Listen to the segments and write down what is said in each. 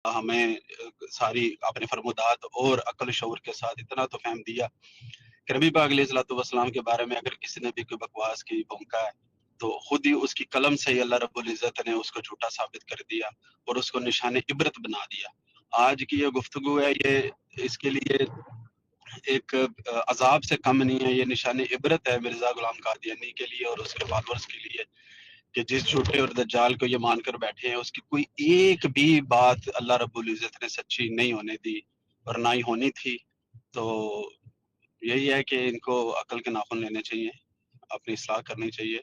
ہمیں ساری اپنے فرمودات اور عقل شعور کے ساتھ اتنا تو فہم دیا کہ نبی پاک علیہ الصلوۃ والسلام کے بارے میں اگر کسی نے بھی کوئی بکواس کی بھونکا ہے تو خود ہی اس کی قلم سے ہی اللہ رب العزت نے اس کو جھوٹا ثابت کر دیا اور اس کو نشان عبرت بنا دیا۔ آج کی یہ گفتگو ہے، یہ اس کے لیے ایک عذاب سے کم نہیں ہے، یہ نشان عبرت ہے مرزا غلام قادیانی کے لیے اور اس کے فالوورز کے لیے، کہ جس جھوٹے اور دجال کو یہ مان کر بیٹھے ہیں اس کی کوئی ایک بھی بات اللہ رب العزت نے سچی نہیں ہونے دی اور نہ ہی ہونی تھی۔ تو یہی ہے کہ ان کو عقل کے ناخن لینے چاہیے، اپنی اصلاح کرنی چاہیے،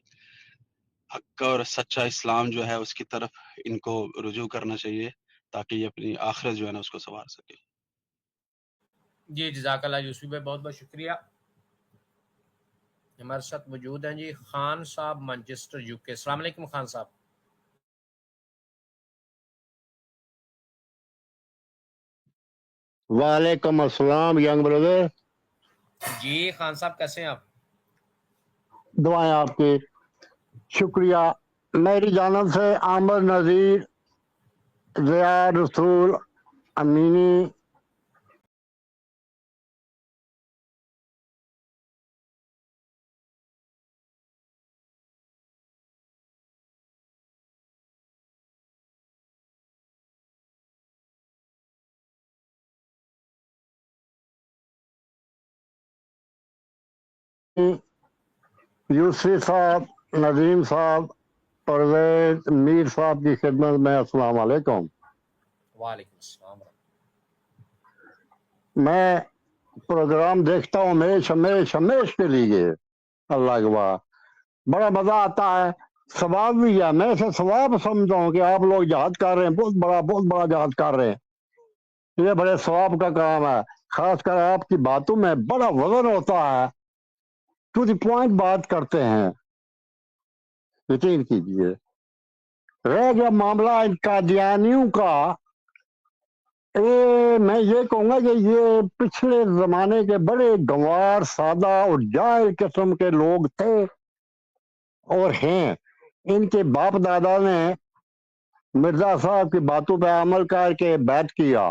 حق اور سچا اسلام جو ہے اس کی طرف ان کو رجوع کرنا چاہیے تاکہ یہ اپنی آخرت جو ہے نا اس کو سنوار سکے۔ جی جزاک اللہ یوسف بھائی، بہت بہت شکریہ۔ ہمارے ساتھ موجود ہیں جی خان صاحب مانچسٹر یو کے۔ السلام علیکم خان صاحب۔ وعلیکم السلام ینگ بردر۔ جی خان صاحب کیسے ہیں آپ؟ دعائیں آپ کی، شکریہ۔ میری جانب سے عامر نذیر، ضیاء رسول، امینی، یوسف صاحب، ندیم صاحب، پرویز، میر صاحب کی خدمت میں السلام علیکم۔ وعلیکم السلام۔ میں پروگرام دیکھتا ہوں ہمیش کے لیے، اللہ کے بعد بڑا مزہ آتا ہے، ثواب بھی ہے۔ میں اسے ثواب سمجھتا ہوں کہ آپ لوگ جہاد کر رہے ہیں، بہت بڑا جہاد کر رہے ہیں، یہ بڑے ثواب کا کام ہے۔ خاص کر آپ کی باتوں میں بڑا وزن ہوتا ہے، ٹو دی پوائنٹ بات کرتے ہیں، یقین کیجیے۔ رہ گیا معاملہ ان قادیانیوں کا، میں یہ کہوں گا کہ یہ پچھلے زمانے کے بڑے گنوار، سادہ اور جاہل قسم کے لوگ تھے اور ہیں۔ ان کے باپ دادا نے مرزا صاحب کی باتوں پہ عمل کر کے بیعت کیا،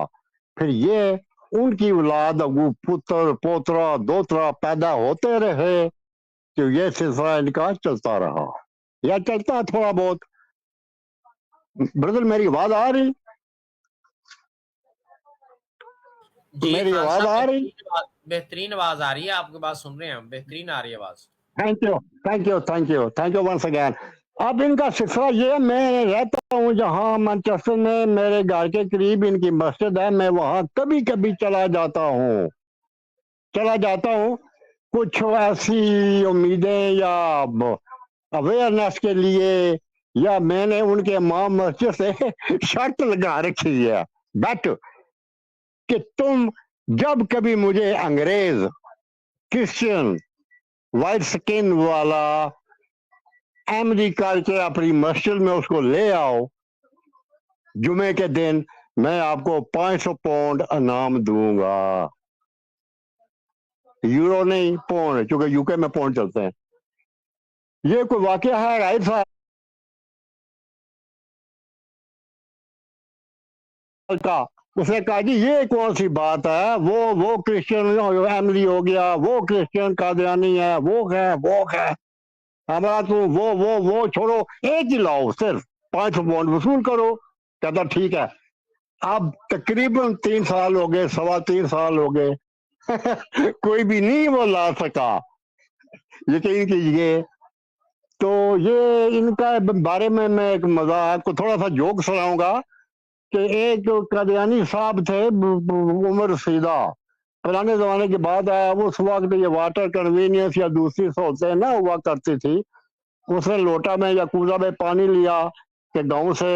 پھر یہ ان کی اولاد ابو پتر پوترا دوترا پیدا ہوتے رہے کہ یہ سلسلہ ان کا چلتا رہا یا چلتا تھوڑا بہت۔ بردر میری آواز آ رہی؟ جی میری خان آواز صاحب آ رہی؟ بہترین آواز آ رہی ہے، آپ کی بات سن رہے ہیں، بہترین آ رہی ہے آواز۔ Thank you once again. اب ان کا سلسلہ یہ، میں رہتا ہوں جہاں مانچسٹر میں، میرے گھر کے قریب ان کی مسجد ہے، میں وہاں کبھی کبھی چلا جاتا ہوں کچھ ایسی امیدیں یا اویئرنیس کے لیے، یا میں نے ان کے امام مسجد سے شرط لگا رکھی ہے، بیٹ، کہ تم جب کبھی مجھے انگریز کرسچن وائٹ سکن والا امریکہ کے اپنی مسجد میں اس کو لے آؤ جمعے کے دن، میں آپ کو 500 پاؤنڈ انعام دوں گا۔ یورو نہیں، پاؤنڈ، کیونکہ یو کے میں پاؤنڈ چلتے ہیں۔ یہ کوئی واقعہ ہے رائٹ صاحب کا؟ اس نے کہا جی یہ کون سی بات ہے، وہ کرسچن ایملی ہو گیا، وہ کرسچن قادیانی ہے، وہ ہے ہمارا، تو وہ چھوڑو، ایک ہی لاؤ، صرف 500 پاؤنڈ وصول کرو۔ کہتا ٹھیک ہے۔ اب تقریباً 3 سال ہو گئے، 3.25 سال ہو گئے، کوئی بھی نہیں وہ لا سکا، یقین کیجیے۔ تو یہ ان کا بارے میں ایک مذاق کو تھوڑا سا جوک سناؤں گا کہ ایک قادیانی صاحب تھے، عمر رسیدہ، پرانے زمانے کی بات ہے، اس وقت یہ واٹر کنوینئنس یا دوسری سہولتیں نہ ہوا کرتی تھی۔ اس نے لوٹا میں یا کوزہ میں پانی لیا کہ گاؤں سے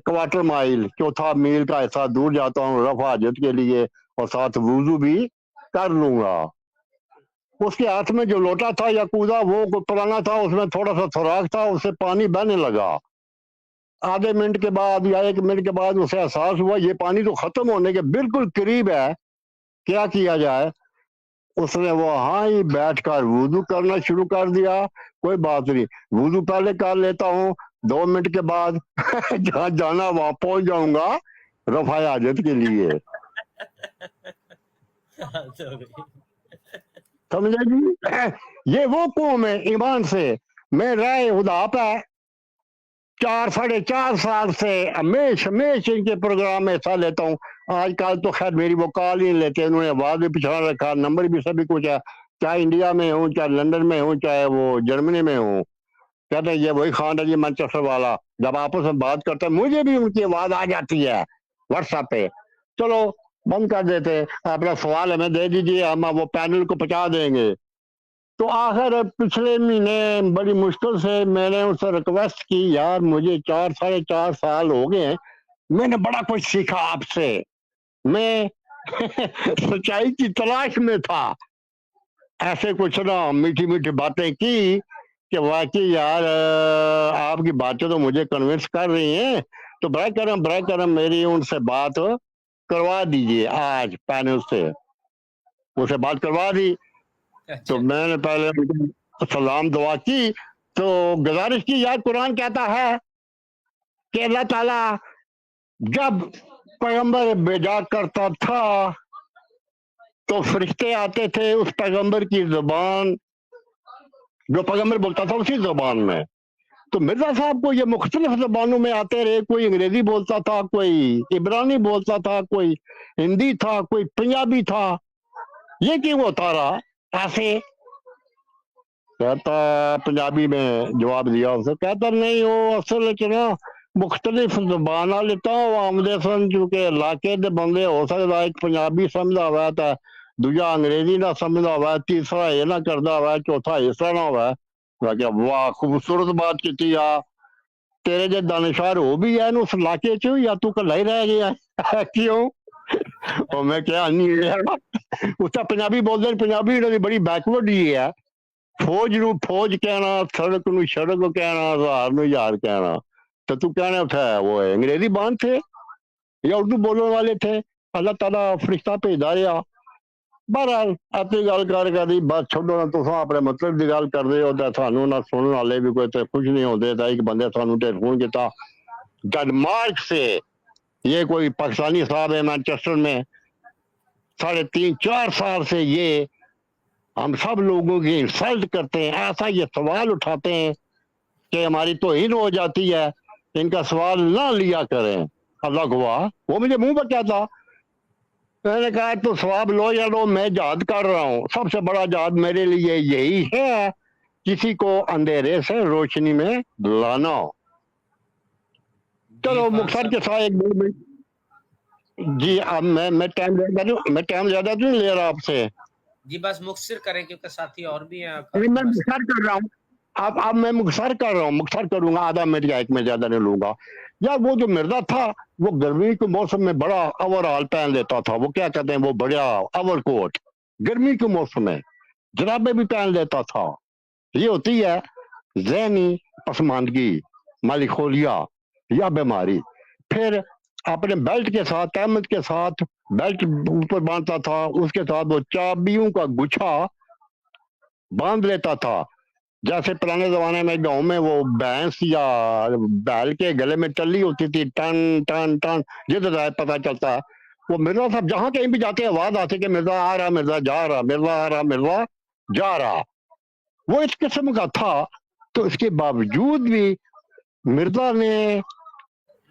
1/4 مائل، چوتھا میل کا حصہ دور جاتا ہوں رفع حاجت کے لیے اور ساتھ وضو بھی کر لوں گا۔ اس کے ہاتھ میں جو لوٹا تھا یا کوزہ وہ پرانا تھا، اس میں تھوڑا سا سوراخ تھا، اس سے پانی بہنے لگا۔ آدھے منٹ کے بعد یا 1 منٹ کے بعد اسے احساس ہوا یہ پانی تو ختم ہونے کے بالکل قریب ہے، کیا کیا جائے؟ اس نے وہاں ہی بیٹھ کر وضو کرنا شروع کر دیا۔ کوئی بات نہیں، وضو پہلے کر لیتا ہوں، 2 منٹ کے بعد جہاں جانا وہاں پہنچ جاؤں گا، रफा हाजत के लिए। तो भाई, समझे जी? ये वो कौम है ईमान से। मैं राय हुदा पे 4 साढ़े 4 साल से हमेशा इनके प्रोग्राम में हिस्सा लेता हूँ। आजकल तो खैर मेरी वो कॉल ही नहीं लेते, उन्होंने आवाज भी पिछड़ा रखा, नंबर भी सभी कुछ है, चाहे इंडिया में हूँ, चाहे लंदन में हूँ, चाहे वो जर्मनी में हूँ। कहते हैं ये वही खान है जी मैनचेस्टर वाला। जब आपस में बात करते हैं मुझे भी उनकी आवाज आ जाती है व्हाट्सएप पे। चलो बंद कर देते, अपना सवाल हमें दे दीजिए, हम वो पैनल को पहुंचा देंगे। तो आखिर पिछले महीने बड़ी मुश्किल से मैंने उससे रिक्वेस्ट की, यार मुझे 4 साढ़े 4 साल हो गए हैं, मैंने बड़ा कुछ सीखा आपसे, मैं सच्चाई की तलाश में था। ऐसे कुछ ना मीठी मीठी बातें की कि वाकई यार आपकी बातें तो मुझे कन्विंस कर रही हैं, तो बड़ा करम मेरी उनसे बात करवा दीजिए आज पैनल से। उनसे बात करवा दी तो अच्छा मैंने पहले उनको सलाम दुआ की, तो गुजारिश की, यार कुरान कहता है कि अल्लाह ताला जब पैगंबर भेजा करता था तो फरिश्ते आते थे उस पैगंबर की जुबान, जो पैगंबर बोलता था उसी जुबान में। तो मिर्जा साहब को ये मुख्तलिफ जबानों में आते रहे, कोई अंग्रेजी बोलता था, कोई इब्रानी बोलता था, कोई हिंदी था, कोई पंजाबी था, ये क्यों होता रहा ऐसे? कहता पंजाबी में जवाब दिया उसे, कहता नहीं वो असल च ना मुख्तलिफ जबाना लेता हूँ आमदे सन, चूंकि इलाके दे बंदे हो सकता एक पंजाबी समझदा हुआ तो दूजा अंग्रेजी ना समझदा हुआ, तीसरा ये ना करदा हुआ, चौथा इस तरह ना हुआ। मैं क्या वाह खूबसूरत बात की आ, तेरे जे दानिशार हो भी है उस इलाके च, या तू कल्ला ही रह गया है? क्यों? और मैं क्या नहीं है उसका पंजाबी बोलते, पंजाबी इन्होंने बड़ी बैकवर्ड ही है। फौज ਨੂੰ फौज कहना, सड़क ਨੂੰ सड़क कहना, हार ਨੂੰ यार कहना। तो तू कहना था वो अंग्रेजी बांध थे या उर्दू बोलने वाले थे? अल्लाह ताला फरिश्ता भेजा रहा। बहरहाल अपनी गल कर दी, बस छोड़ो ना, तुम अपने मतलब की गल कर रहे हो तो थानू ना सुनने वाले भी कोई तो खुश नहीं होते। तो एक बंदे थानू टेलीफोन किया डेनमार्क से, ये कोई पाकिस्तानी साहब है मैनचेस्टर में, 3.5 4 साल से ये हम सब लोगों की इंसल्ट करते हैं, ऐसा ये सवाल उठाते हैं कि हमारी तौहीन हो जाती है, इनका सवाल ना लिया करें। अल्लाह गवाह वो मुझे मुंह पर क्या था, मैंने कहा तो सवाब लो या लो, मैं जहाद कर रहा हूँ, सबसे बड़ा जहाद मेरे लिए यही है किसी को अंधेरे से रोशनी में लाना। जी चलो खान मुख्तार साहब, के साथ एक 2 मिनट जी। अब मैं टाइम ज्यादा नहीं, मैं टाइम ज्यादा तो नहीं ले रहा आपसे। जी बस मुख्तसर करें क्योंकि साथी और भी हैं, अभी काफी मैं मस्त। मुख्तार कर रहा हूँ। अब मैं मुख्तार कर रहा हूँ, मुख्तार करूंगा आधा मिनट या 1 मिनट ज्यादा नहीं लूंगा। यार वो जो मिर्जा था वो गर्मी के मौसम में बड़ा ओवरऑल पहन लेता था, वो क्या कहते हैं वो बड़ा ओवर कोट, गर्मी के मौसम में जराबे भी पहन लेता था। ये होती है जहनी पसमानदगी, मालिकोलिया या बीमारी। फिर अपने बेल्ट के साथ, तहमत के साथ बेल्ट ऊपर बांधता था, उसके साथ वो चाबियों का गुच्छा बांध लेता था। जैसे पुराने जमाने में गांव में वो भैंस या बैल के गले में टल्ली होती थी, टन टन टन, ये तो पता चलता है। वो मिर्जा साहब जहां कहीं भी जाते आवाज आती कि मिर्जा आ रहा, मिर्जा जा रहा, मिर्जा आ रहा, मिर्जा जा रहा। वो इस किस्म का था। तो इसके बावजूद भी मिर्जा ने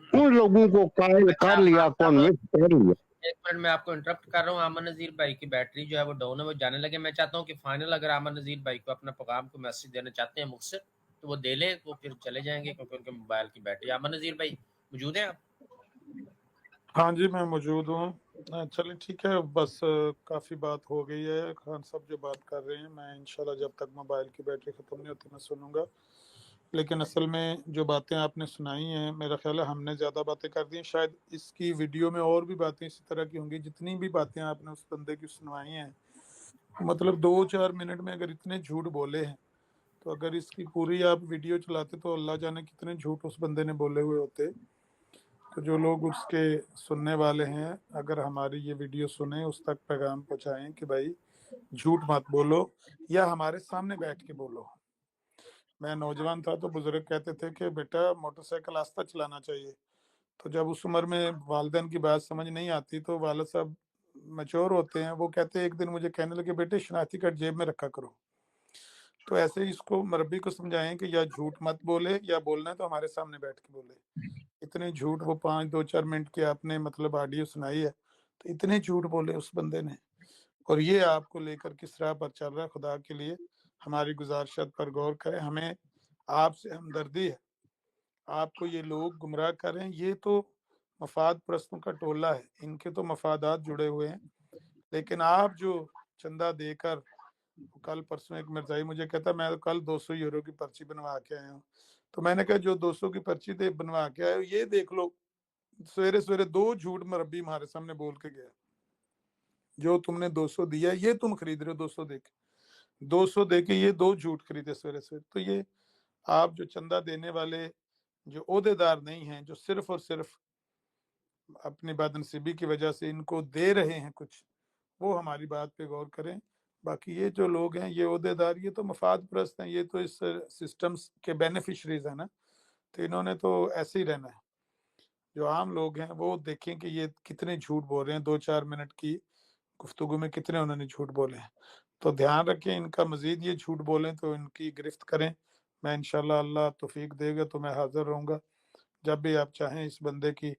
उन लोगों को कायल अच्छा कर लिया, खान साहब, कॉन्विंस कर लिया। एक मिनट मैं आपको इंटरप्ट कर रहा हूँ। अमन नजीर भाई की बैटरी जो है वो डाउन है, वो जाने लगे। मैं चाहता हूँ कि फाइनल अगर अमन नजीर भाई को अपना पैगाम को मैसेज देना चाहते हैं मुख्तसर, तो वो दे लें, तो फिर चले जाएंगे क्योंकि उनके मोबाइल की बैटरी। अमन नजीर भाई मौजूद हैं आप? हाँ जी, मैं मौजूद हूँ। चलिए ठीक है, बस काफ़ी बात हो गई है। खान साहब जो बात कर रहे हैं, मैं इंशाल्लाह जब तक मोबाइल की बैटरी ख़त्म नहीं होती मैं सुनूंगा। लेकिन असल में जो बातें आपने सुनाई हैं, मेरा ख्याल है हमने ज़्यादा बातें कर दी हैं। शायद इसकी वीडियो में और भी बातें इसी तरह की होंगी। जितनी भी बातें आपने उस बंदे की सुनवाई हैं, मतलब 2-4 मिनट में अगर इतने झूठ बोले हैं, तो अगर इसकी पूरी आप वीडियो चलाते तो अल्लाह जाने कितने झूठ उस बंदे ने बोले हुए होते। तो जो लोग उसके सुनने वाले हैं, अगर हमारी ये वीडियो सुने, उस तक पैगाम पहुंचाएं कि भाई झूठ मत बोलो, या हमारे सामने बैठ के बोलो। मैं नौजवान था तो बुजुर्ग कहते थे कि बेटा मोटरसाइकिल आस्ता चलाना चाहिए, तो जब उस उम्र में वालिदैन की बात समझ नहीं आती तो वालिद साहब मैच्योर होते हैं, वो कहते हैं, एक दिन मुझे कहने लगे बेटे शनाख्ती कार्ड जेब में रखा करो। तो ऐसे ही इसको मरबी को समझाएं कि या झूठ मत बोले, या बोलना है तो हमारे सामने बैठ के बोले। इतने झूठ, वो 5-2-4 मिनट की आपने मतलब ऑडियो सुनाई है, तो इतने झूठ बोले उस बंदे ने। और ये आपको लेकर किस राह पर चल रहा है, खुदा के लिए हमारी गुजारिशत पर गौर करें। हमें आपसे हमदर्दी है, आपको ये लोग गुमराह कर रहे हैं, ये तो मफाद परस्तों का टोला है, इनके तो मफादात जुड़े हुए हैं। लेकिन आप जो चंदा देकर, कल परसों एक मिर्जाई मुझे कहता मैं कल 200 यूरो की पर्ची बनवा के आया हूँ, तो मैंने कहा जो 200 की पर्ची दे बनवा के आए हो, ये देख लो सवेरे सवेरे 2 झूठ मरबी हमारे सामने बोल के गया। जो तुमने 200 दिया ये तुम खरीद रहे हो 200 देके, 200 देके ये 2 झूठ खरीदे सवेरे सवेरे। तो ये आप जो चंदा देने वाले जो ओहदेदार नहीं हैं, जो सिर्फ और सिर्फ अपनी बदनसीबी की वजह से इनको दे रहे हैं कुछ, वो हमारी बात पे गौर करें। बाकी ये जो लोग हैं, ये ओहदेदार, ये तो मफाद परस्त हैं, ये तो इस सिस्टम्स के बेनिफिशरीज हैं ना, तो इन्होंने तो ऐसे ही रहना है। जो आम लोग हैं वो देखें कि ये कितने झूठ बोल रहे हैं, 2-4 मिनट की गुफ्तगू में कितने उन्होंने झूठ बोले हैं। तो ध्यान रखें, इनका मजीद ये झूठ बोलें तो इनकी गिरफ्त करें। मैं इंशाल्लाह, अल्लाह तौफीक देगा तो मैं हाजिर रहूँगा जब भी आप चाहें। इस बंदे की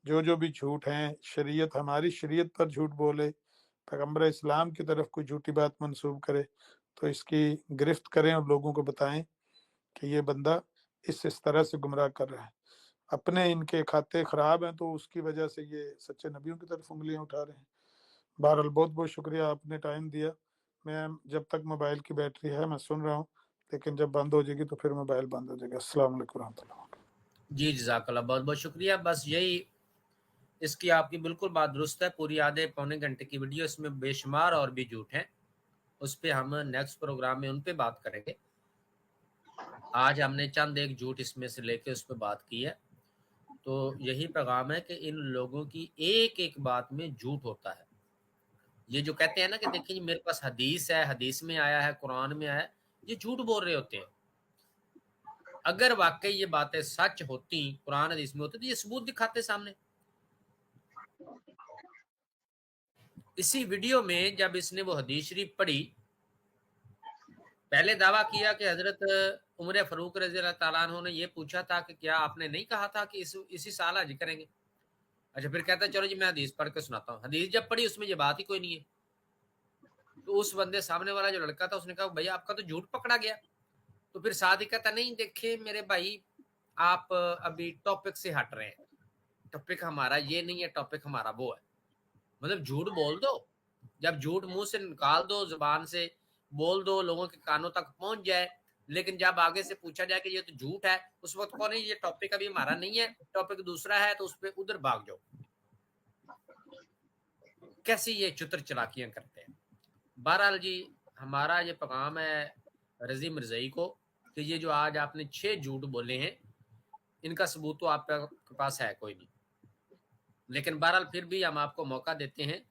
जो भी झूठ हैं, शरीयत, हमारी शरीयत पर झूठ बोले, पैगम्बर इस्लाम की तरफ कोई झूठी बात मंसूब करे, तो इसकी गिरफ्त करें और लोगों को बताएं कि ये बंदा इस तरह से गुमराह कर रहा है। अपने इनके खाते खराब हैं तो उसकी वजह से ये सच्चे नबियों की तरफ उंगलियां उठा रहे हैं। बहरहाल बहुत बहुत शुक्रिया, आपने टाइम दिया। मैं जब तक मोबाइल की बैटरी है मैं सुन रहा हूँ, लेकिन जब बंद हो जाएगी तो फिर मोबाइल बंद हो जाएगा। अस्सलाम वालेकुम रहमतुल्लाह। जी जज़ाकल्लाह, बहुत बहुत शुक्रिया। बस यही, इसकी आपकी बिल्कुल बात दुरुस्त है। पूरी आधे पौने घंटे की वीडियो, इसमें बेशुमार और भी झूठ हैं, उस पर हम नेक्स्ट प्रोग्राम में उन पे बात करेंगे। आज हमने चंद एक झूठ इसमें से लेके उस पर बात की है। तो यही पैगाम है कि इन लोगों की एक एक बात में झूठ होता है। ये जो कहते हैं ना कि देखिए मेरे पास हदीस है, हदीस में आया है, कुरान में आया है, ये झूठ बोल रहे होते हैं। अगर वाकई ये बातें सच होती, कुरान हदीस में होती, तो ये सबूत दिखाते सामने। इसी वीडियो में जब इसने वो हदीस शरीफ पढ़ी, पहले दावा किया कि हजरत उमर फरूक रजी अल्लाह तआला अन्हु ने ये पूछा था कि क्या आपने नहीं कहा था कि इसी साल हज करेंगे। अच्छा, फिर कहता है चलो जी मैं हदीस पढ़ के सुनाता हूँ। हदीस जब पढ़ी उसमें ये बात ही कोई नहीं है। तो उस बंदे सामने वाला जो लड़का था उसने कहा भैया आपका तो झूठ पकड़ा गया। तो फिर साथ ही कहता नहीं देखे मेरे भाई, आप अभी टॉपिक से हट रहे हैं, टॉपिक हमारा ये नहीं है, टॉपिक हमारा वो है। मतलब झूठ बोल दो, जब झूठ मुंह से निकाल दो, जुबान से बोल दो, लोगों के कानों तक पहुंच जाए, लेकिन जब आगे से पूछा जाए कि ये तो झूठ है, उस वक्त कौन है ये टॉपिक अभी हमारा नहीं है, टॉपिक दूसरा है, तो उस पर उधर भाग जाओ। कैसी ये चुतर चलाकियां करते हैं। बहरहाल जी, हमारा ये पैगाम है रजी मिर्जई को कि ये जो आज आपने 6 झूठ बोले हैं, इनका सबूत तो आपके पास है कोई नहीं, लेकिन बहरहाल फिर भी हम आपको मौका देते हैं।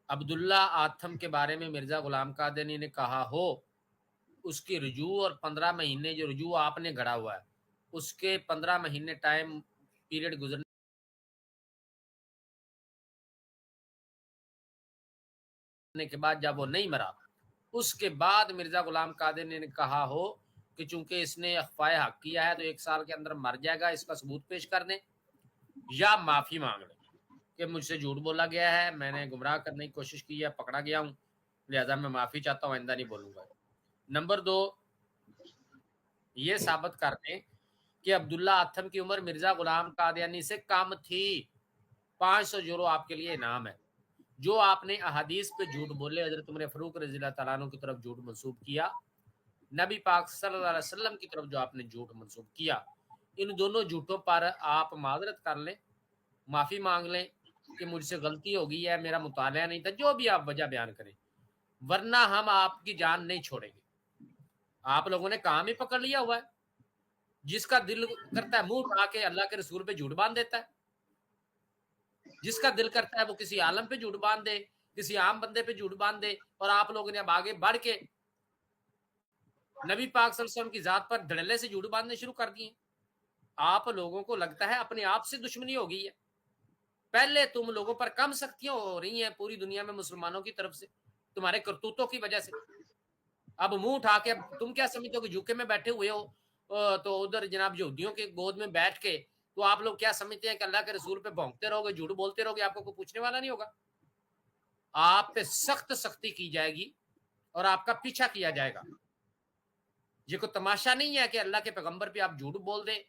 अब्दुल्ला आथम के बारे में मिर्जा गुलाम कादनी ने कहा हो, उसकी रुजू और 15 महीने जो रुजू आपने गढ़ा हुआ है, उसके 15 महीने टाइम पीरियड गुजरने के बाद जब वो नहीं मरा, उसके बाद मिर्जा गुलाम कादनी ने कहा हो कि चूंकि इसने अखफाए हक किया है तो 1 साल के अंदर मर जाएगा, इसका सबूत पेश कर दें या माफी मांग लें कि मुझसे झूठ बोला गया है, मैंने गुमराह करने की कोशिश की है, पकड़ा गया हूं, लिहाजा मैं माफी चाहता हूं, आइंदा नहीं बोलूंगा। नंबर 2, ये साबित कर दें कि अब्दुल्ला आथम की उम्र मिर्जा गुलाम कादियानी से कम थी। 500 यूरो आपके लिए इनाम है। जो आपने अहादीस पे झूठ बोले, हजरत उमर फरूक रज़ी अल्लाह तआला अन्हु की तरफ झूठ मंसूब किया, नबी पाक सल्लल्लाहु अलैहि वसल्लम की तरफ जो आपने झूठ मंसूब किया, इन दोनों झूठों पर आप माजरत कर लें, माफी मांग लें कि मुझसे गलती हो गई है, मेरा मुताला नहीं था, जो भी आप वजह बयान करें, वरना हम आपकी जान नहीं छोड़ेंगे। आप लोगों ने काम ही पकड़ लिया हुआ है। जिसका दिल करता है मुंह उठा के अल्लाह के रसूल पे झूठ बांध देता है, जिसका दिल करता है वो किसी आलम पे झूठ बांध दे, किसी आम बंदे पे झूठ बांध दे। और आप लोगों ने अब आगे बढ़ के नबी पाक सल्लल्लाहु अलैहि वसल्लम की जात पर धड़ल्ले से झूठ बांधने शुरू कर दिए। आप लोगों को लगता है अपने आप से दुश्मनी हो गई है। पहले तुम लोगों पर कम सख्तियां हो रही हैं पूरी दुनिया में मुसलमानों की तरफ से तुम्हारे करतूतों की वजह से। अब मुंह उठा के तुम क्या समझते हो कि यूके में बैठे हुए हो तो उधर जनाब यहूदियों के गोद में बैठ के तो आप लोग क्या समझते हैं कि अल्लाह के रसूल पे भौंकते रहोगे, झूठ बोलते रहोगे, आपको कोई पूछने वाला नहीं होगा। आप पे सख्त सख्ती की जाएगी और आपका पीछा किया जाएगा। ये कोई तमाशा नहीं है कि अल्लाह के पैगंबर पे आप झूठ बोल दें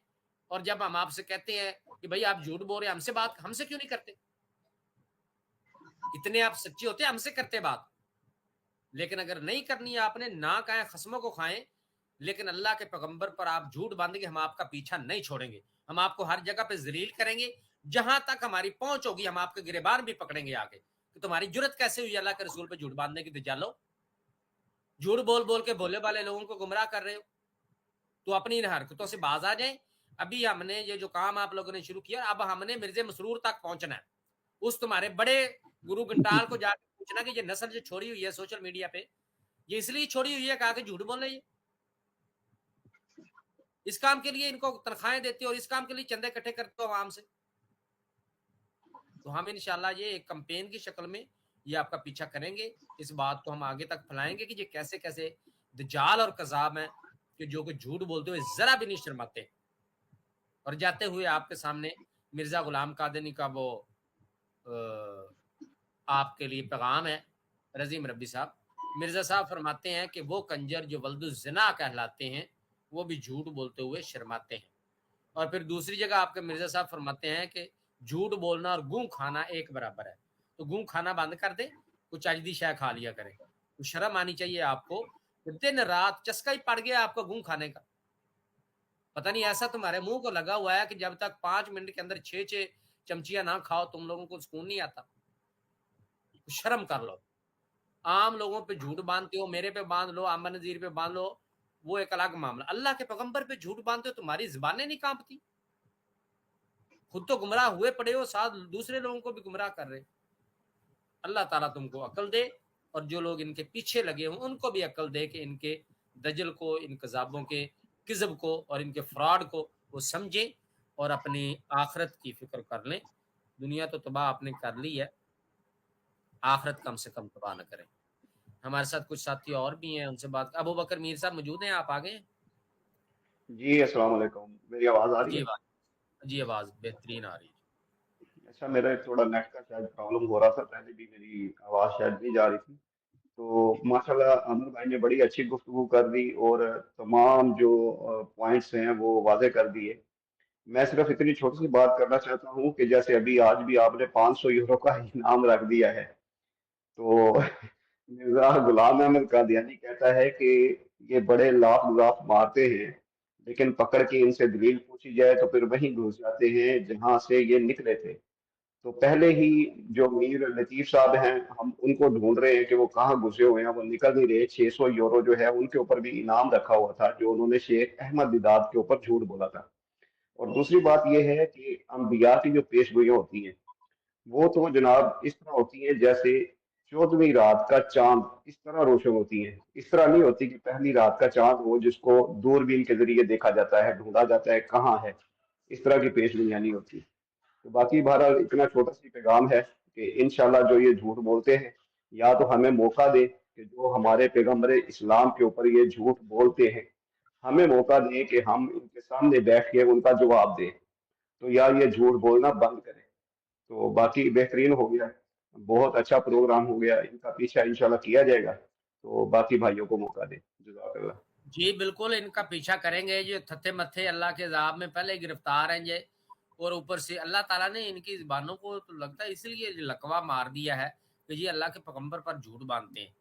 और जब हम आपसे कहते हैं कि भाई आप झूठ बोल रहे हैं, हमसे क्यों नहीं करते? इतने आप सच्चे होते, हमसे करते बात। लेकिन अगर नहीं करनी है आपने, ना कहें खस्मों को खाएं, लेकिन अल्लाह के पैगंबर पर आप झूठ बांधेंगे, हम आपका पीछा नहीं छोड़ेंगे। हम आपको हर जगह पे जलील करेंगे, जहां तक हमारी पहुंच होगी हम आपके गिरबान भी पकड़ेंगे आके कि तुम्हारी जुर्रत कैसे हुई अल्लाह के रसूल पे झूठ बांधने की? दज्जालो, झूठ बोल बोल के भोले वाले लोगों को गुमराह कर रहे हो। तो अपनी इन हरकतों से बाज आ जाए। अभी हमने ये जो काम आप लोगों ने शुरू किया, अब हमने मिर्जे मसरूर तक पहुंचना है। उस तुम्हारे बड़े गुरु घंटाल को जाकर पूछना कि ये नस्ल जो छोड़ी हुई है सोशल मीडिया पे, ये इसलिए छोड़ी हुई है कहा कि झूठ बोल रही है। इस काम के लिए इनको तनख्वाहें देते हो और इस काम के लिए चंदे इकट्ठे करते हो आवाम से। तो हम इंशाल्लाह ये एक कैंपेन की शक्ल में ये आपका पीछा करेंगे। इस बात को हम आगे तक फैलाएंगे कि ये कैसे कैसे दज्जाल और कज़ाब हैं कि जो कि झूठ बोलते हुए जरा भी नहीं शर्माते। और जाते हुए आपके सामने मिर्जा गुलाम कादनी का वो आपके लिए पैगाम है। रजीम रब्बी साहब, मिर्जा साहब फरमाते हैं कि वो कंजर जो वल्दुज़िना कहलाते हैं वो भी झूठ बोलते हुए शर्माते हैं। और फिर दूसरी जगह आपके मिर्जा साहब फरमाते हैं कि झूठ बोलना और गूं खाना एक बराबर है। तो गूं खाना बंद कर दे, कुछ अजदी शाय खा लिया करें। तो शर्म आनी चाहिए आपको। दिन रात चस्का ही पड़ गया आपको गूं खाने का। पता नहीं ऐसा तुम्हारे मुंह को लगा हुआ है कि जब तक 5 मिनट के अंदर 6 चमचियां ना खाओ तुम लोगों को सुकून नहीं आता। तो शर्म कर लो। आम लोगों पे झूठ बांधते हो, मेरे पे बांध लो, अमन नजीर पे बांध लो, वो एक अलग मामला। अल्लाह के पैगंबर पे झूठ बांधते हो, तुम्हारी जुबानें नहीं कांपती? खुद तो गुमराह हुए पड़े हो, साथ दूसरे लोगों को भी गुमराह कर रहे। अल्लाह ताला तुमको अकल दे और जो लोग इनके पीछे लगे हों उनको भी अकल दे कि इनके दजल को, इन कज़ाबों के किज़ब को और इनके फ्रॉड को वो समझें और अपनी आखिरत की फिक्र कर लें। दुनिया तो तबाह आपने कर ली है, आखिरत कम से कम तबाह न करें। हमारे साथ कुछ साथी और भी हैं, उनसे बात। अबू बकर मीर साहब मौजूद हैं, आप आ गए? जी अस्सलाम वालेकुम, मेरी आवाज़ आ रही है? जी आवाज़ बेहतरीन आ रही है। अच्छा, मेरा थोड़ा नेट का शायद प्रॉब्लम हो रहा था, पहले भी मेरी आवाज़ शायद नहीं जा रही थी। तो माशाल्लाह आमिर भाई ने बड़ी अच्छी गुफ्तगू कर दी और तमाम जो पॉइंट्स हैं वो वाज़े कर दिए। मैं सिर्फ इतनी छोटी सी बात करना चाहता हूँ कि जैसे अभी आज भी आपने 500 यूरो का इनाम रख दिया है, तो मिर्जा गुलाम अहमद कादियानी कहता है कि ये बड़े लाफ लाफ मारते हैं, लेकिन पकड़ के इनसे दलील पूछी जाए तो फिर वहीं घुस जाते हैं जहां से ये निकले थे। तो पहले ही जो मीर लतीफ साहब हैं, हम उनको ढूंढ रहे हैं कि वो कहाँ घुसे हुए हैं, वो निकल नहीं रहे। 600 यूरो जो है उनके ऊपर भी इनाम रखा हुआ था जो उन्होंने शेख अहमद दिदात के ऊपर झूठ बोला था। और दूसरी बात यह है कि अंबिया की जो पेशगोइयां होती हैं वो तो जनाब इस तरह होती है जैसे 14वीं रात का चांद इस तरह रोशन होती है। इस तरह नहीं होती कि पहली रात का चांद हो जिसको दूरबीन के जरिए देखा जाता है, ढूंढा जाता है कहाँ है। इस तरह की पेशगोइयां नहीं होती। तो बाकी बहरहाल इतना छोटा सी पैगाम है कि इंशाल्लाह जो ये झूठ बोलते हैं या तो हमें मौका दे कि जो हमारे पैगम्बर इस्लाम के ऊपर ये झूठ बोलते हैं हमें मौका दें कि हम इनके सामने बैठ के उनका जवाब दें, तो या ये झूठ बोलना बंद करें। तो बाकी बेहतरीन हो गया, बहुत अच्छा प्रोग्राम हो गया, इनका पीछा इंशाल्लाह किया जाएगा। तो बाकी भाइयों को मौका दें। जज़ाकल्लाह। जी बिल्कुल, इनका पीछा करेंगे। ये थत्थे मत्थे अल्लाह के अज़ाब में पहले गिरफ्तार हैं ये, और ऊपर से अल्लाह ताला ने इनकी ज़बानों को तो लगता है इसलिए लकवा मार दिया है कि ये अल्लाह के पैगंबर पर झूठ बांधते हैं।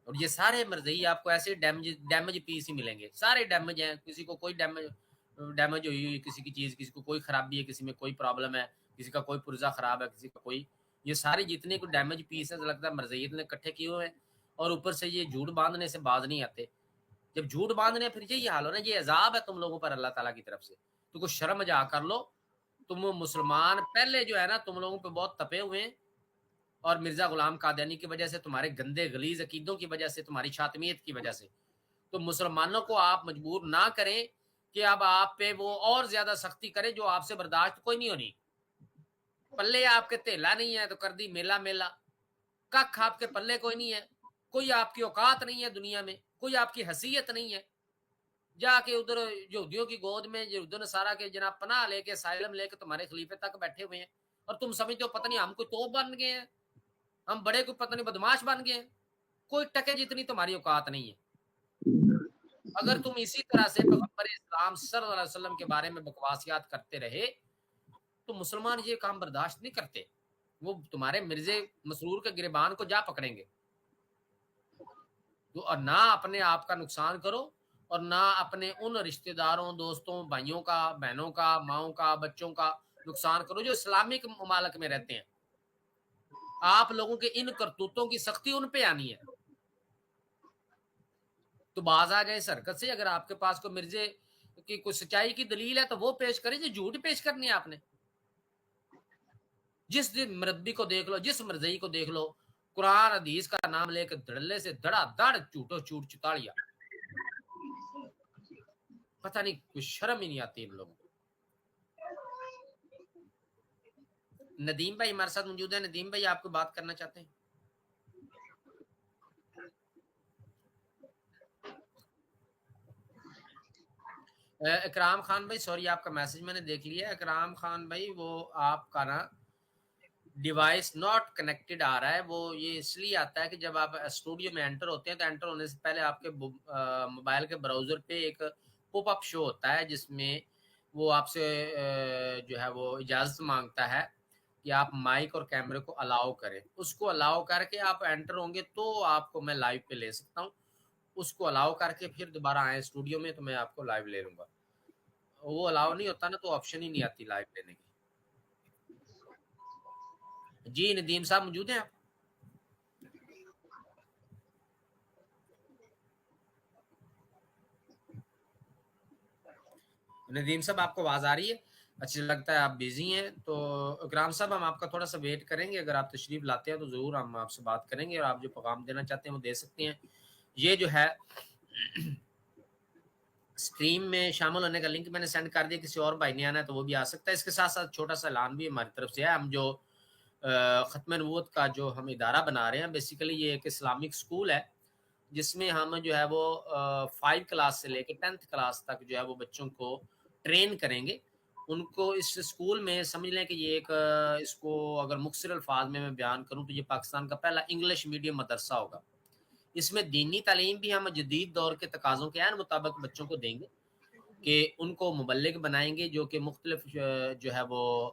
और ये सारे मरज़ई आपको ऐसे डैमेज पीस ही मिलेंगे, सारे डैमेज हैं। किसी को कोई डैमेज हुई हुई किसी की चीज़, किसी को कोई ख़राबी है, किसी में कोई प्रॉब्लम है, किसी का कोई पुर्जा ख़राब है, किसी का कोई, ये सारे जितने को डैमेज पीस है लगता है मरज़इयत ने इकट्ठे किए हुए हैं। और ऊपर से ये झूठ बांधने से बाज नहीं आते। जब झूठ बांधने फिर यही हाल हो ना, ये अजाब है तुम लोगों पर अल्लाह ताला की तरफ से। तो कुछ शर्म जा कर लो। तुम मुसलमान पहले जो है ना तुम लोगों पे बहुत तपे हुए हैं, और मिर्जा गुलाम कादियानी की वजह से, तुम्हारे गंदे गलीज अकीदों की वजह से, तुम्हारी शातमियत की वजह से। तो मुसलमानों को आप मजबूर ना करें کہ اب آپ پہ وہ اور زیادہ سختی کرے جو آپ سے برداشت کوئی نہیں ہونی. پلے آپ کے تیلا نہیں ہے تو کر دی میلا میلا. کخ آپ کے پلے کوئی نہیں ہے, کوئی آپ کی اوقات نہیں ہے دنیا میں, کوئی آپ کی حیثیت نہیں ہے. جا کے ادھر یہودیوں کی گود میں یہود نصارہ کے جناب پناہ لے کے اسائلم لے کے تمہارے خلیفے تک بیٹھے ہوئے ہیں, اور تم سمجھتے ہو پتہ نہیں ہم کوئی توپ بن گئے ہیں, ہم بڑے کوئی پتہ نہیں بدماش بن گئے ہیں. کوئی ٹکے جتنی تمہاری اوقات نہیں ہے. اگر تم اسی طرح سے پیغمبر اسلام صلی اللہ علیہ وسلم کے بارے میں بکواسیات کرتے رہے تو مسلمان یہ کام برداشت نہیں کرتے. وہ تمہارے مرزے مسرور کے گریبان کو جا پکڑیں گے. تو اور نہ اپنے آپ کا نقصان کرو اور نہ اپنے ان رشتہ داروں, دوستوں, بھائیوں کا, بہنوں کا, ماؤں کا, بچوں کا نقصان کرو جو اسلامک ممالک میں رہتے ہیں. آپ لوگوں کے ان کرتوتوں کی سختی ان پہ آنی ہے. تو باز آ جائے حرکت سے. اگر آپ کے پاس کوئی مرزے کی کوئی سچائی کی دلیل ہے تو وہ پیش کریں, جو جھوٹ پیش کرنی ہے آپ نے. جس دن مربی کو دیکھ لو, جس مرزئی کو دیکھ لو, قرآن حدیث کا نام لے کے دھڑلے سے دڑا دڑ چوٹو چوٹ چتاڑیا. پتہ نہیں کچھ شرم ہی نہیں آتی ان لوگوں کو. ندیم بھائی ہمارے ساتھ موجود ہیں. ندیم بھائی آپ کو بات کرنا چاہتے ہیں؟ اکرام خان بھائی سوری آپ کا میسج میں نے دیکھ لیا. اکرام خان بھائی وہ آپ کا نا ڈیوائس ناٹ کنیکٹڈ آ رہا ہے. وہ یہ اس لیے آتا ہے کہ جب آپ اسٹوڈیو میں انٹر ہوتے ہیں تو انٹر ہونے سے پہلے آپ کے موبائل کے براؤزر پہ ایک پاپ اپ شو ہوتا ہے جس میں وہ آپ سے جو ہے وہ اجازت مانگتا ہے کہ آپ مائک اور کیمرے کو الاؤ کریں. اس کو الاؤ کر کے آپ انٹر ہوں گے تو آپ کو میں لائیو پہ لے سکتا ہوں. اس کو الاؤ کر کے پھر دوبارہ آئیں اسٹوڈیو میں تو میں آپ کو لائیو لے لوں گا. وہ الاؤ نہیں ہوتا نا تو آپشن ہی نہیں آتی لائیو لینے کی. جی ندیم صاحب موجود ہیں آپ؟ ندیم صاحب آپ کو آواز آ رہی ہے؟ اچھا لگتا ہے آپ بیزی ہیں. تو اکرام صاحب ہم آپ کا تھوڑا سا ویٹ کریں گے. اگر آپ تشریف لاتے ہیں تو ضرور ہم آپ سے بات کریں گے اور آپ جو پیغام دینا چاہتے ہیں وہ دے سکتے ہیں. یہ جو ہے اسٹریم میں شامل ہونے کا لنک میں نے سینڈ کر دیا. کسی اور بھائی نے آنا ہے تو وہ بھی آ سکتا ہے. اس کے ساتھ ساتھ چھوٹا سا اعلان بھی ہماری طرف سے ہے. ہم جو ختم نبوت کا جو ہم ادارہ بنا رہے ہیں بیسیکلی یہ ایک اسلامک اسکول ہے جس میں ہم جو ہے وہ 5 کلاس سے لے کے 10th کلاس تک جو ہے وہ بچوں کو ٹرین کریں گے. ان کو اس اسکول میں سمجھ لیں کہ یہ ایک اس کو اگر مختصر الفاظ میں بیان کروں تو یہ پاکستان کا پہلا انگلش میڈیم مدرسہ ہوگا. اس میں دینی تعلیم بھی ہم جدید دور کے تقاضوں کے عین مطابق بچوں کو دیں گے کہ ان کو مبلغ بنائیں گے جو کہ مختلف جو ہے وہ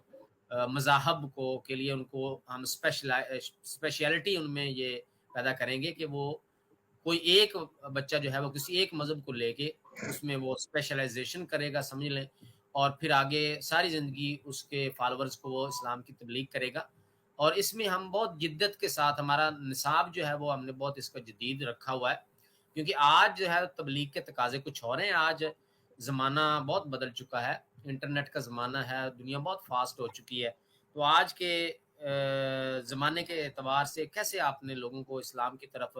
مذاہب کو کے لیے ان کو ہم اسپیشلٹی ان میں یہ پیدا کریں گے کہ وہ کوئی ایک بچہ جو ہے وہ کسی ایک مذہب کو لے کے اس میں وہ اسپیشلائزیشن کرے گا سمجھ لیں, اور پھر آگے ساری زندگی اس کے فالورز کو وہ اسلام کی تبلیغ کرے گا. اور اس میں ہم بہت جدت کے ساتھ ہمارا نصاب جو ہے وہ ہم نے بہت اس کا جدید رکھا ہوا ہے کیونکہ آج جو ہے تبلیغ کے تقاضے کچھ اور ہیں. آج زمانہ بہت بدل چکا ہے, انٹرنیٹ کا زمانہ ہے, دنیا بہت فاسٹ ہو چکی ہے. تو آج کے زمانے کے اعتبار سے کیسے آپ نے لوگوں کو اسلام کی طرف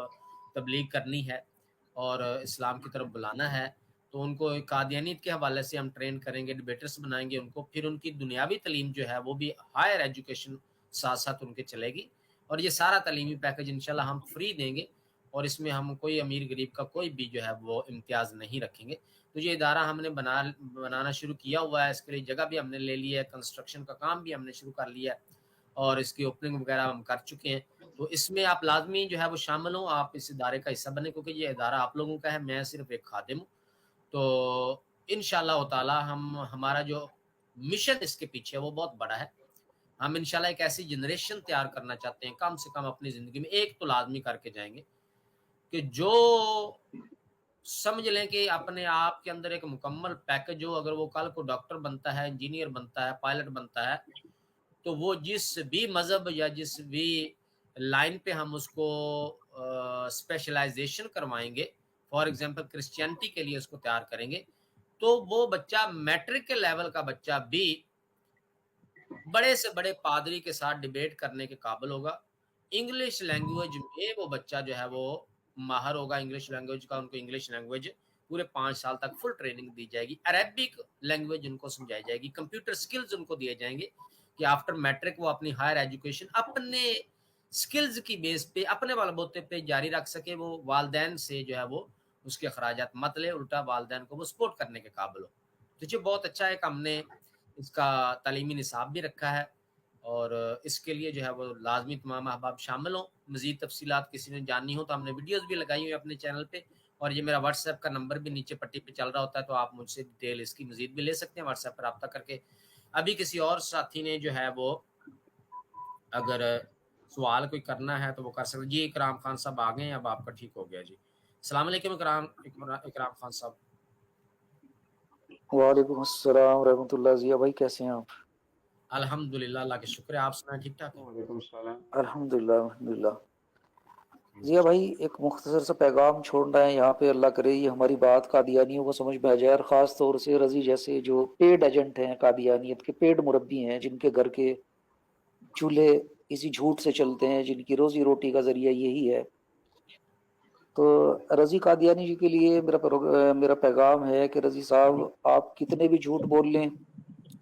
تبلیغ کرنی ہے اور اسلام کی طرف بلانا ہے, تو ان کو قادیانیت کے حوالے سے ہم ٹرین کریں گے, ڈیبیٹرز بنائیں گے ان کو. پھر ان کی دنیاوی تعلیم جو ہے وہ بھی ہائر ایجوکیشن ساتھ ساتھ ان کے چلے گی, اور یہ سارا تعلیمی پیکج انشاءاللہ ہم فری دیں گے, اور اس میں ہم کوئی امیر غریب کا کوئی بھی جو ہے وہ امتیاز نہیں رکھیں گے. تو یہ ادارہ ہم نے بنانا شروع کیا ہوا ہے. اس کے لیے جگہ بھی ہم نے لے لی ہے, کنسٹرکشن کا کام بھی ہم نے شروع کر لیا ہے اور اس کی اوپننگ وغیرہ ہم کر چکے ہیں. تو اس میں آپ لازمی جو ہے وہ شامل ہوں, آپ اس ادارے کا حصہ بنیں کیونکہ یہ ادارہ آپ لوگوں کا ہے, میں صرف ایک خادم ہوں. تو انشاءاللہ تعالی ہمارا جو مشن اس کے پیچھے وہ بہت بڑا ہے. ہم انشاءاللہ ایک ایسی جنریشن تیار کرنا چاہتے ہیں کم سے کم اپنی زندگی میں ایک تو لازمی کر کے جائیں گے کہ جو سمجھ لیں کہ اپنے آپ کے اندر ایک مکمل پیکج ہو. اگر وہ کل کو ڈاکٹر بنتا ہے, انجینئر بنتا ہے, پائلٹ بنتا ہے, تو وہ جس بھی مذہب یا جس بھی لائن پہ ہم اس کو اسپیشلائزیشن کروائیں گے, فار ایگزامپل کرسچینٹی کے لیے اس کو تیار کریں گے, تو وہ بچہ میٹرک کے لیول کا بچہ بھی بڑے سے بڑے پادری کے ساتھ ڈیبیٹ کرنے کے قابل ہوگا. انگلش لینگویج میں وہ بچہ جو ہے وہ ماہر ہوگا. انگلش لینگویج کا ان کو انگلش لینگویج पूरे 5 साल तक फुल ट्रेनिंग दी जाएगी, अरेबिक लैंग्वेज उनको समझाई जाएगी, कंप्यूटर स्किल्स उनको दिए जाएंगे कि आफ्टर मैट्रिक वो अपनी हायर एजुकेशन अपने स्किल्स की बेस पे अपने बलबूते पे जारी रख सके, वो वालदैन से जो है वो उसके अखराजात मत ले, उल्टा वालदैन को वो सपोर्ट करने के काबिल हो। तो जो बहुत अच्छा है कि हमने इसका तालीमी निसाब भी रखा है और इसके लिए जो है वो लाजमी तमाम अहबाब शामिल हों। मज़ीद तफसीलात किसी ने जाननी हो तो हमने वीडियोस भी लगाई हुई अपने चैनल पे, और ये मेरा व्हाट्सएप का नंबर भी नीचे पट्टी पे चल रहा होता है, तो आप मुझसे डिटेल इसकी मज़ीद भी ले सकते हैं व्हाट्सएप पर रब्ता करके। अभी किसी और साथी ने जो है वो अगर सवाल कोई करना है तो वो कर सकते। जी इकराम खान साहब आ गए हैं, अब आपका ठीक हो गया जी। अस्सलाम वालेकुम इकराम खान साहब। वालेकुम अस्सलाम रहमतुल्लाह। जिया भाई कैसे हैं आप? अल्हम्दुलिल्लाह, अल्लाह का शुक्र है, आप सुनाएं ठीक ठाक हैं? वालेकुम सलाम। अल्हम्दुलिल्लाह अल्हम्दुलिल्लाह। जिया भाई एक मुख्तसर सा पैगाम छोड़ना है यहाँ पे, अल्लाह करे ये हमारी बात कादियानियों को समझ में आ जाए, और ख़ास तौर से रजी जैसे जो पेड एजेंट हैं, कादियानियत के पेड मुरब्बी हैं, जिनके घर के चूल्हे इसी झूठ से चलते हैं, जिनकी रोजी रोटी का जरिया यही है। तो रजी कादियानी जी के लिए मेरा पैगाम है कि रजी साहब आप कितने भी झूठ बोल लें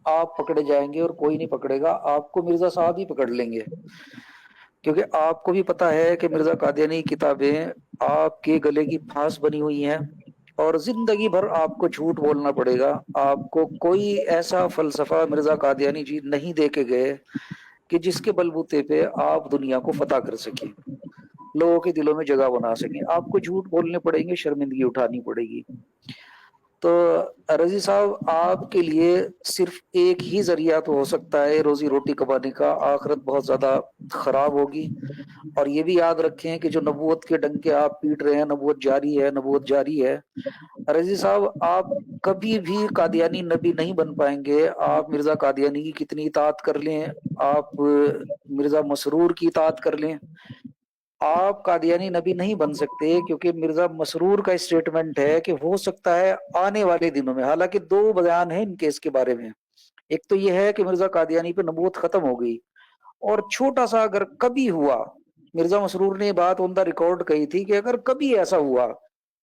आप पकड़े जाएंगे, और कोई नहीं पकड़ेगा आपको, मिर्जा साहब ही पकड़ लेंगे। क्योंकि आपको भी पता है कि मिर्जा कादियानी की किताबें आपके गले की फांस बनी हुई हैं, और जिंदगी भर आपको झूठ बोलना पड़ेगा। आपको कोई ऐसा फलसफा मिर्जा कादियानी जी नहीं दे के गए कि जिसके बलबूते पे आप दुनिया को फतह कर सकें, लोगों के दिलों में जगह बना सकें। आपको झूठ बोलने पड़ेंगे, शर्मिंदगी उठानी पड़ेगी। तो रजी साहब आपके लिए सिर्फ एक ही जरिया तो हो सकता है रोजी रोटी कमाने का, आखिरत बहुत ज्यादा खराब होगी। और ये भी याद रखें कि जो नबूवत के डंके आप पीट रहे हैं, नबूवत जारी है, नबूवत जारी है। रजी साहब आप कभी भी कादियानी नबी नहीं बन पाएंगे। आप मिर्जा कादियानी की कितनी इताअत कर लें, आप मिर्जा मसरूर की इताअत कर लें, आप कादियानी नबी नहीं बन सकते। क्योंकि मिर्जा मसरूर का स्टेटमेंट है कि हो सकता है आने वाले दिनों में, हालांकि दो बयान है इनके इसके बारे में। एक तो यह है कि मिर्जा कादियानी पे नबूवत खत्म हो गई, और छोटा सा अगर कभी हुआ, मिर्जा मसरूर ने बात ऑन द रिकॉर्ड कही थी कि अगर कभी ऐसा हुआ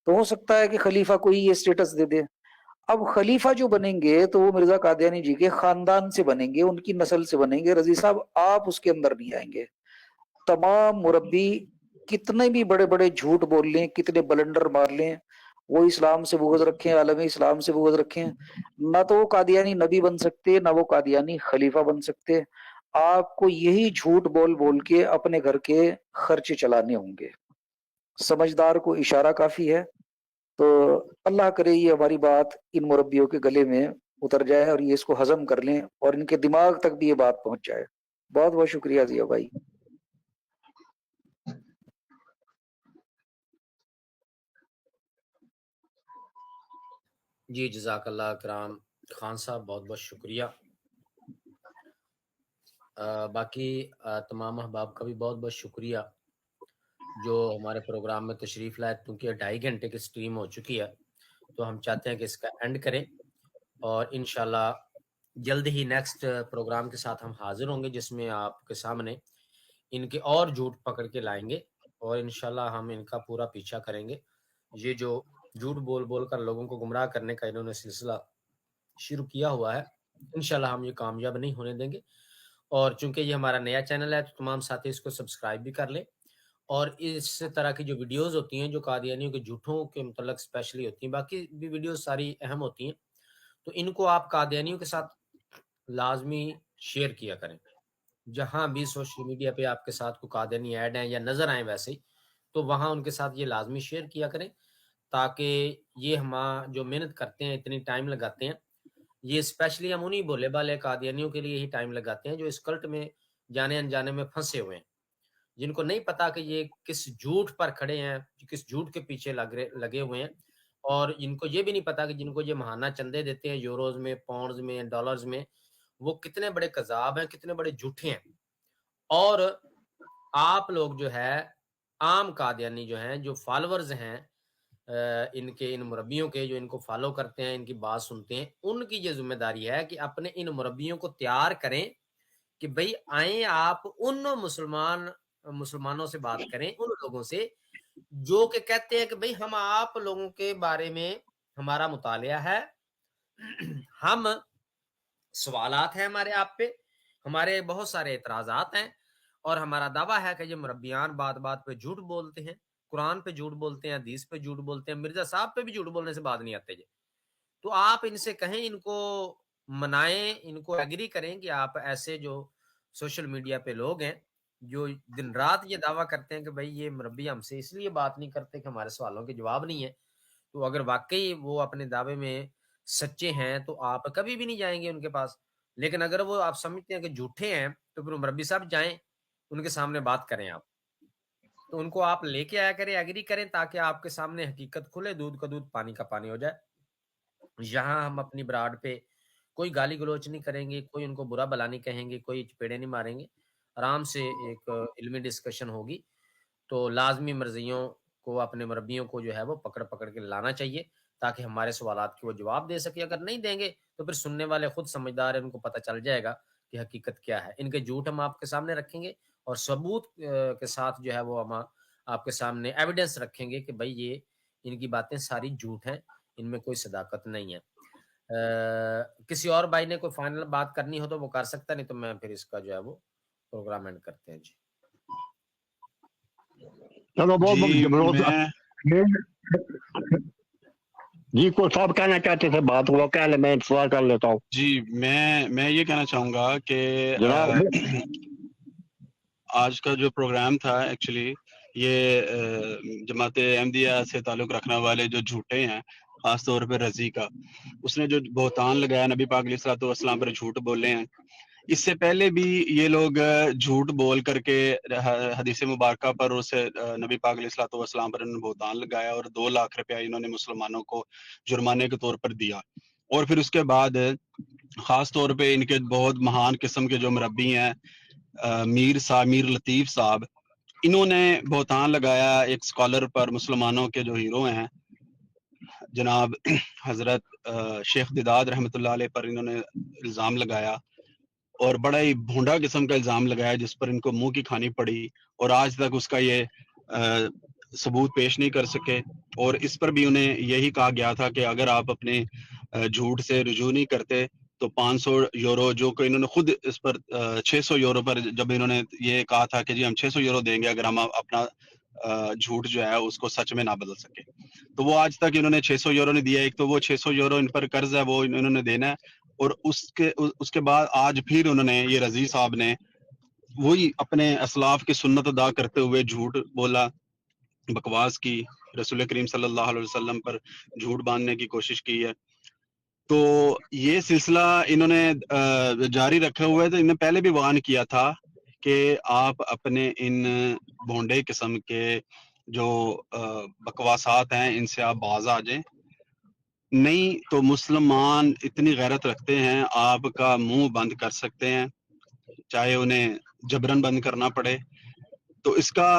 तो हो सकता है कि खलीफा को ही ये स्टेटस दे दे। अब खलीफा जो बनेंगे तो वो मिर्जा कादियानी जी के खानदान से बनेंगे, उनकी नस्ल से बनेंगे। रजी साहब आप उसके अंदर नहीं आएंगे। तमाम मुरब्बी कितने भी बड़े बड़े झूठ बोल लें, कितने बलंडर मार लें, वो इस्लाम से बुग़्ज़ रखें, आलम इस्लाम से बुग़्ज़ रखें, ना तो वो कादियानी नबी बन सकते, ना वो कादियानी खलीफा बन सकते। आपको यही झूठ बोल बोल के अपने घर के खर्चे चलाने होंगे। समझदार को इशारा काफी है। तो अल्लाह करे ये हमारी बात इन मुरब्बियों के गले में उतर जाए और ये इसको हजम कर लें और इनके दिमाग तक भी ये बात पहुंच जाए। बहुत बहुत शुक्रिया जिया भाई। जी जज़ाकल्लाह इकराम खान साहब, बहुत बहुत शुक्रिया। बाकी तमाम अहबाब का भी बहुत बहुत शुक्रिया जो हमारे प्रोग्राम में तशरीफ़ लाए। क्योंकि 2.5 घंटे की स्ट्रीम हो चुकी है, तो हम चाहते हैं कि इसका एंड करें और इंशाल्लाह जल्द ही नेक्स्ट प्रोग्राम के साथ हम हाजिर होंगे, जिसमें आपके सामने इनके और झूठ पकड़ के लाएंगे और इंशाल्लाह हम इनका पूरा पीछा करेंगे। ये जो झूठ बोल बोल कर लोगों को गुमराह करने का इन्होंने सिलसिला शुरू किया हुआ है, इंशाल्लाह हम ये कामयाब नहीं होने देंगे। और चूंकि ये हमारा नया चैनल है तो तमाम साथी इसको सब्सक्राइब भी कर लें, और इस तरह की जो वीडियोस होती हैं जो कादियानियों के झूठों के मतलब स्पेशली होती हैं, बाकी भी वीडियोस सारी अहम होती हैं, तो इनको आप कादियानियों के साथ लाजमी शेयर किया करें। जहां भी सोशल मीडिया पे आपके साथ कोई कादियानी ऐड हैं या नजर आए वैसे ही, तो वहां उनके साथ ये लाजमी शेयर किया करें, ताकि ये हम जो मेहनत करते हैं, इतनी टाइम लगाते हैं, ये स्पेशली हम उन्हीं भोले भाले कादियानियों के लिए ही टाइम लगाते हैं जो इस कल्ट में जाने अनजाने में फंसे हुए हैं, जिनको नहीं पता कि ये किस झूठ पर खड़े हैं, किस झूठ के पीछे लगे हुए हैं, और इनको ये भी नहीं पता कि जिनको ये महाना चंदे देते हैं यूरोज में, पाउंड्स में, डॉलर्स में, वो कितने बड़े कज़ाब हैं, कितने बड़े झूठे हैं। और आप लोग जो है आम कादियानी जो हैं, जो फॉलोअर्स हैं इनके, इन मुरब्बियों के, जो इनको फॉलो करते हैं, इनकी बात सुनते हैं, उनकी ये जिम्मेदारी है कि अपने इन मुरब्बियों को तैयार करें कि भाई आए आप उन मुसलमानों से बात करें, उन लोगों से जो कि कहते हैं कि भाई हम आप लोगों के बारे में ہمارا مطالعہ ہے، ہم سوالات ہیں ہمارے آپ پہ، ہمارے بہت سارے اعتراضات ہیں، اور ہمارا دعویٰ ہے کہ یہ مربیان بات بات پہ جھوٹ بولتے ہیں، قرآن پہ جھوٹ بولتے ہیں، حدیث پہ جھوٹ بولتے ہیں، مرزا صاحب پہ بھی جھوٹ بولنے سے بات نہیں آتے جی. تو آپ ان سے کہیں، ان کو منائیں، ان کو ایگری کریں کہ آپ ایسے جو سوشل میڈیا پہ لوگ ہیں جو دن رات یہ دعویٰ کرتے ہیں کہ بھئی یہ مربی ہم سے اس لیے بات نہیں کرتے کہ ہمارے سوالوں کے جواب نہیں ہے، تو اگر واقعی وہ اپنے دعوے میں سچے ہیں تو آپ کبھی بھی نہیں جائیں گے ان کے پاس. لیکن اگر وہ آپ سمجھتے ہیں کہ جھوٹے ہیں تو پھر مربی صاحب جائیں، ان کے سامنے بات کریں آپ. تو ان کو آپ لے کے آیا کریں، ایگری کریں، تاکہ آپ کے سامنے حقیقت کھلے، دودھ کا دودھ پانی کا پانی ہو جائے. یہاں ہم اپنی براڈ پہ کوئی گالی گلوچ نہیں کریں گے، کوئی ان کو برا بلا نہیں کہیں گے، کوئی چپیڑے نہیں ماریں گے. آرام سے ایک علمی ڈسکشن ہوگی. تو لازمی مرضیوں کو، اپنے مربیوں کو جو ہے وہ پکڑ پکڑ کے لانا چاہیے تاکہ ہمارے سوالات کی وہ جواب دے سکے. اگر نہیں دیں گے تو پھر سننے والے خود سمجھدار ہیں، ان کو پتہ چل جائے گا کہ حقیقت کیا ہے. ان کے جھوٹ ہم آپ کے سامنے رکھیں گے، اور ثبوت کے ساتھ جو ہے وہ ہم آپ کے سامنے ایویڈنس رکھیں گے کہ بھئی یہ ان کی باتیں ساری جھوٹ ہیں، ان میں کوئی صداقت نہیں ہے. کسی اور بھائی نے کوئی فائنل بات کرنی ہو تو وہ کر سکتا، نہیں تو میں پھر اس کا جو ہے وہ پروگرام اینڈ کرتے ہیں. جی چلو جی بہت میں جی کو صاحب کہنا چاہتے تھے بات، وہ کہہ لیں، میں سوال کر لیتا ہوں جی میں یہ کہنا چاہوں گا کہ جناب. آج کا جو پروگرام تھا ایکچولی یہ جماعت احمدیہ سے تعلق رکھنے والے جو جھوٹے ہیں، خاص طور پہ رضی کا، اس نے جو بہتان لگایا نبی پاک علیہ الصلوۃ والسلام پر جھوٹ بولے ہیں. اس سے پہلے بھی یہ لوگ جھوٹ بول کر کے حدیث مبارکہ پر اسے نبی پاک علیہ الصلوۃ والسلام پر انہوں نے بہتان لگایا، اور 2 لاکھ روپیہ انہوں نے مسلمانوں کو جرمانے کے طور پر دیا. اور پھر اس کے بعد خاص طور پہ ان کے بہت مہان قسم کے جو مربی ہیں، میر لطیف صاحب، انہوں نے بہتان لگایا ایک اسکالر پر، مسلمانوں کے جو ہیرو ہیں جناب حضرت شیخ دیداد رحمۃ اللہ علیہ پر انہوں نے الزام لگایا، اور بڑا ہی بھونڈا قسم کا الزام لگایا جس پر ان کو منہ کی کھانی پڑی، اور آج تک اس کا یہ ثبوت پیش نہیں کر سکے. اور اس پر بھی انہیں یہی کہا گیا تھا کہ اگر آپ اپنے جھوٹ سے رجوع نہیں کرتے تو 500 یورو، جو کہ انہوں نے خود اس پر 600 یورو پر، جب انہوں نے یہ کہا تھا کہ جی ہم 600 یورو دیں گے اگر ہم اپنا جھوٹ جو ہے اس کو سچ میں نہ بدل سکے، تو وہ آج تک انہوں نے 600 یورو نہیں دیا. ایک تو وہ 600 یورو ان پر قرض ہے، وہ انہوں نے دینا ہے، اور اس کے بعد آج پھر انہوں نے، یہ رضی صاحب نے وہی اپنے اسلاف کی سنت ادا کرتے ہوئے جھوٹ بولا، بکواس کی، رسول کریم صلی اللہ علیہ وسلم پر جھوٹ باندھنے کی کوشش کی ہے. تو یہ سلسلہ انہوں نے جاری رکھے ہوئے تھے. انہوں نے پہلے بھی وارن کیا تھا کہ آپ اپنے ان بھونڈے قسم کے جو بکواسات ہیں ان سے آپ باز آ جائیں، نہیں تو مسلمان اتنی غیرت رکھتے ہیں آپ کا منہ بند کر سکتے ہیں، چاہے انہیں جبرن بند کرنا پڑے. تو اس کا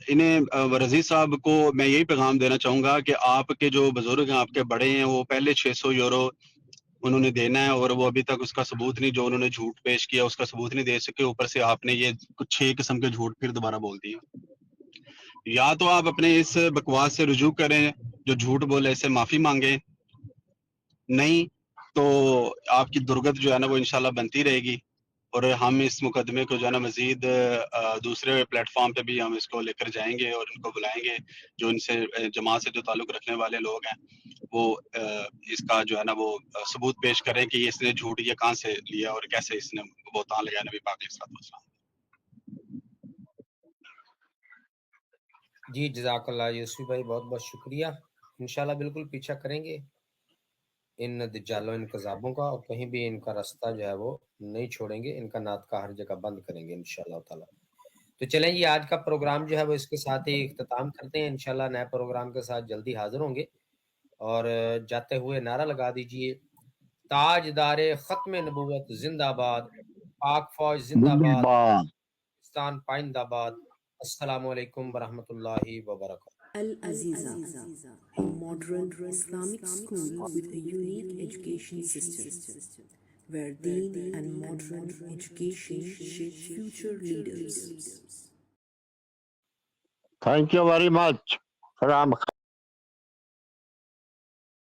انہیں رضی صاحب کو میں یہی پیغام دینا چاہوں گا کہ آپ کے جو بزرگ ہیں، آپ کے بڑے ہیں، وہ پہلے 600 یورو انہوں نے دینا ہے، اور وہ ابھی تک اس کا ثبوت نہیں، جو انہوں نے جھوٹ پیش کیا اس کا ثبوت نہیں دے سکے. اوپر سے آپ نے یہ کچھ 6 قسم کے جھوٹ پھر دوبارہ بول دیے. یا تو آپ اپنے اس بکواس سے رجوع کریں، جو جھوٹ بولے اس سے معافی مانگیں، نہیں تو آپ کی درگت جو ہے نا وہ انشاءاللہ بنتی رہے گی. اور ہم اس مقدمے کو جو ہے نا مزید دوسرے پلیٹ فارم پہ بھی ہم اس کو لے کر جائیں گے اور ان کو بلائیں گے جو ان سے جماعت سے جو تعلق رکھنے والے لوگ ہیں، وہ اس کا جو ہے نا وہ ثبوت پیش کریں کہ اس نے جھوٹ یہ کہاں سے لیا اور کیسے اس نے بہتان لگایا نبی پاک علیہ الصلوۃ والسلام. جی جزاک اللہ یوسفی بھائی، بہت بہت شکریہ. انشاءاللہ بالکل پیچھا کریں گے ان دجالوں، ان کذابوں کا، اور کہیں بھی ان کا راستہ جو ہے وہ نہیں چھوڑیں گے، ان کا ناطقہ ہر جگہ بند کریں گے انشاءاللہ تعالی. تو چلیں جی، آج کا پروگرام جو ہے وہ اس کے ساتھ ہی اختتام کرتے ہیں. انشاءاللہ نئے پروگرام کے ساتھ جلدی حاضر ہوں گے. اور جاتے ہوئے نعرہ لگا دیجئے، تاجدار ختم نبوت زندہ باد، پاک فوج زندہ باد، پاکستان پائندہ باد. السلام علیکم ورحمۃ اللہ وبرکاتہ. Al-Aziza, a modern Islamic school with a unique education system, where deen and modern education shape future leaders. Thank you very much.